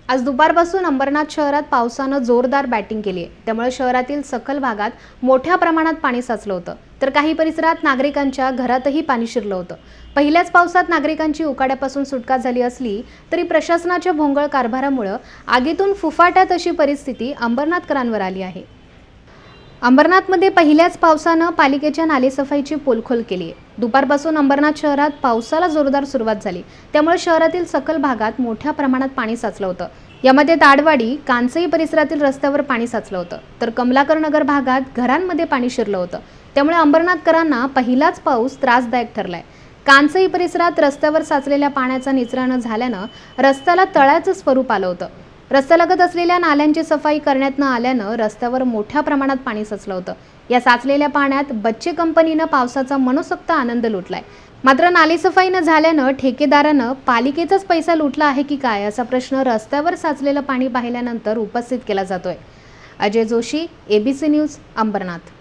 आज दुपारपासून अंबरनाथ शहरात पावसानं जोरदार बॅटिंग केली आहे। त्यामुळे शहरातील सखल भागात मोठ्या प्रमाणात पाणी साचलं होतं, तर काही परिसरात नागरिकांच्या घरातही पाणी शिरलं होतं। पहिल्याच पावसात नागरिकांची उकाड्यापासून सुटका झाली असली तरी प्रशासनाच्या भोंगळ कारभारामुळे आगीतून फुफाट्यात अशी परिस्थिती अंबरनाथकरांवर आली आहे। अंबरनाथमध्ये पहिल्याच पावसानं पालिकेच्या नालेसफाईची पोलखोल केली आहे। दुपारपासून अंबरनाथ शहरात पावसाला जोरदार सुरुवात झाली, त्यामुळे शहरातील सखल भागात मोठ्या प्रमाणात पाणी साचलं होतं। यामध्ये ताडवाडी, कांसई परिसरातील रस्त्यावर पाणी साचलं होतं, तर कमलाकर नगर भागात घरांमध्ये पाणी शिरलं होतं। त्यामुळे अंबरनाथकरांना पहिलाच पाऊस त्रासदायक ठरलाय। कांसई परिसरात रस्त्यावर साचलेल्या पाण्याचा निचरा न झाल्यानं रस्त्याला तळ्याचं स्वरूप आलं होतं। रस्त्यालगत असलेल्या नाल्यांची सफाई करण्यात न आल्यानं रस्त्यावर मोठ्या प्रमाणात पाणी साचलं होतं। या साचलेल्या पाण्यात बच्चे कंपनीनं पावसाचा मनसोक्त आनंद लुटलाय। मात्र नालेसफाई न झाल्यानं ठेकेदारानं पालिकेचाच पैसा लुटला आहे की काय असा प्रश्न रस्त्यावर साचलेलं पाणी पाहिल्यानंतर उपस्थित केला जातोय। Ajay Joshi, ABC news, Ambernath.